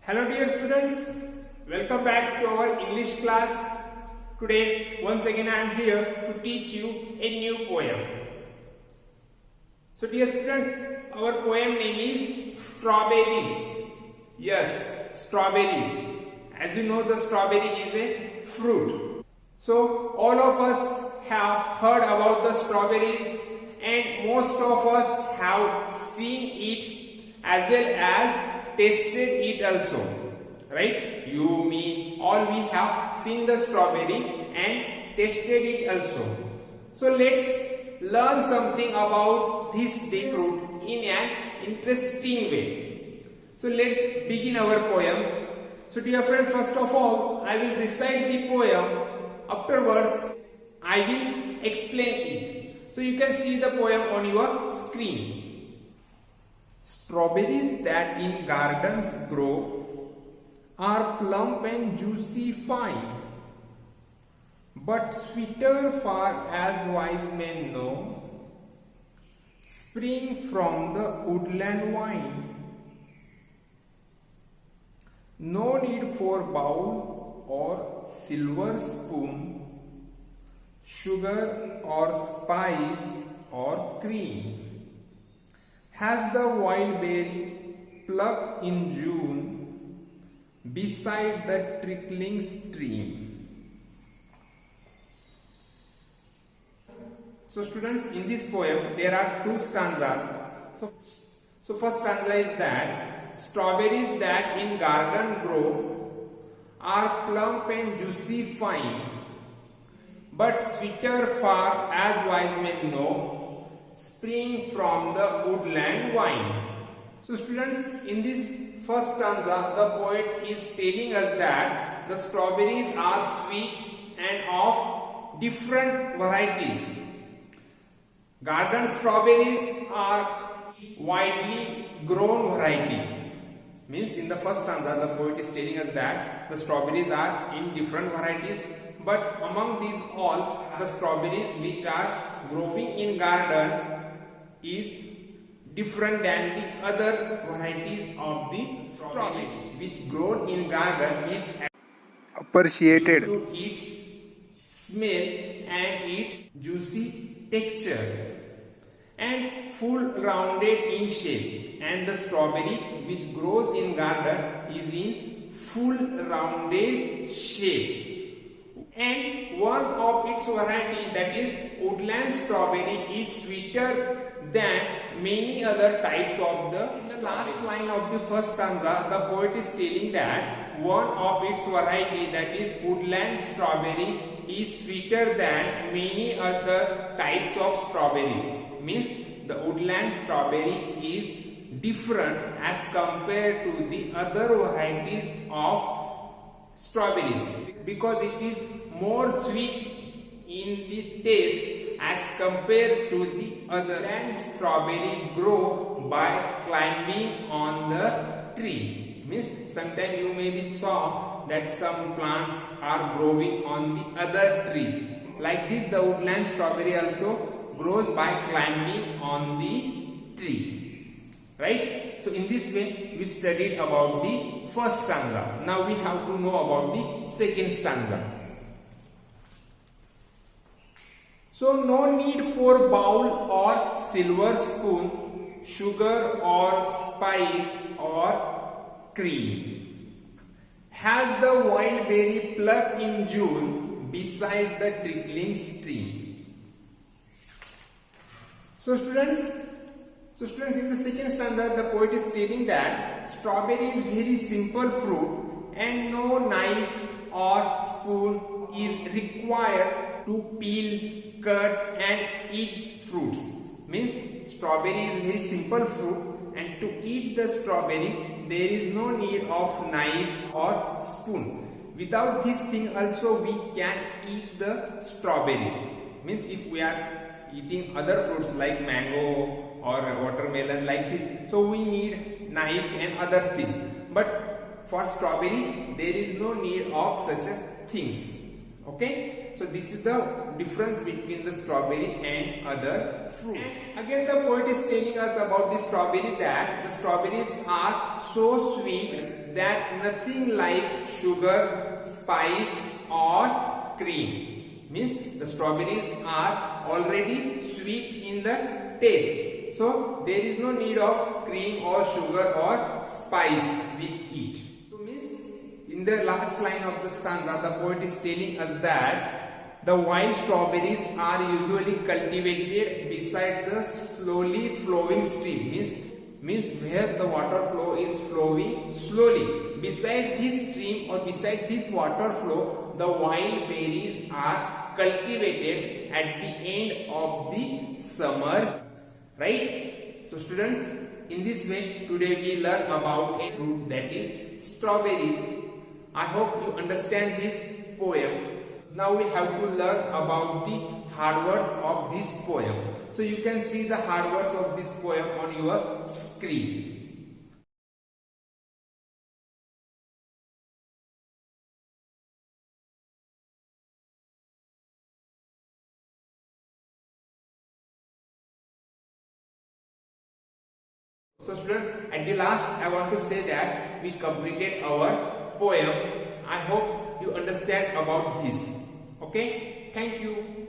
Hello dear students, welcome back to our English class. Today once again I am here to teach you a new poem. So dear students, our poem name is Strawberries. Yes, strawberries. As you know, the strawberry is a fruit. So all of us have heard about the strawberries and most of us have seen it as well as tasted it also, right? You, me, all we have seen the strawberry and tasted it also. So let's learn something about this fruit in an interesting way. So let's begin our poem. So dear friend, first of all I will recite the poem. Afterwards I will explain it. So you can see the poem on your screen. Strawberries that in gardens grow are plump and juicy fine, but sweeter far as wise men know, spring from the woodland wine. No need for bowl or silver spoon, sugar or spice or cream. Has the wild berry plucked in June beside the trickling stream. So students, in this poem there are two stanzas. So first stanza is that strawberries that in garden grow are plump and juicy fine, but sweeter far as wise men know, spring from the woodland wine. So students, in this first stanza the poet is telling us that the strawberries are sweet and of different varieties. Garden strawberries are widely grown variety. Means in the first stanza the poet is telling us that the strawberries are in different varieties, but among these all the strawberries which are growing in garden is different than the other varieties of the strawberry which grown in garden is appreciated to its smell and its juicy texture and full rounded in shape, and the strawberry which grows in garden is in full rounded shape. And one of its variety, that is woodland strawberry, is sweeter than many other types of the last line of the first stanza. The poet is telling that one of its variety, that is woodland strawberry, is sweeter than many other types of strawberries. Means the woodland strawberry is different as compared to the other varieties of strawberries because it is more sweet in the taste as compared to the other. And strawberry grow by climbing on the tree. Means sometimes you maybe saw that some plants are growing on the other trees. Like this, the woodland strawberry also grows by climbing on the tree. Right? So in this way we studied about the first stanza. Now we have to know about the second stanza. So no need for bowl or silver spoon, sugar or spice or cream. Has the wild berry plucked in June beside the trickling stream. So students, in the second stanza the poet is stating that strawberry is very simple fruit and no knife or spoon is required to peel, cut and eat fruits. Means strawberry is very simple fruit and to eat the strawberry there is no need of knife or spoon. Without this thing also we can eat the strawberries. Means if we are eating other fruits like mango or watermelon like this, so we need knife and other things, but for strawberry there is no need of such things. Okay, so this is the difference between the strawberry and other fruits. Again the poet is telling us about the strawberry, that the strawberries are so sweet that nothing like sugar, spice or cream. Means the strawberries are already sweet in the taste. So there is no need of cream or sugar or spice with it. So means in the last line of the stanza, the poet is telling us that the wild strawberries are usually cultivated beside the slowly flowing stream. Means where the water flow is flowing slowly. Beside this stream or beside this water flow, the wild berries are cultivated at the end of the summer. Right? So students, in this way today we learn about a fruit, that is strawberries. I hope you understand this poem. Now we have to learn about the hard words of this poem. So you can see the hard words of this poem on your screen. So students, at the last I want to say that we completed our poem. I hope you understand about this. Okay, thank you.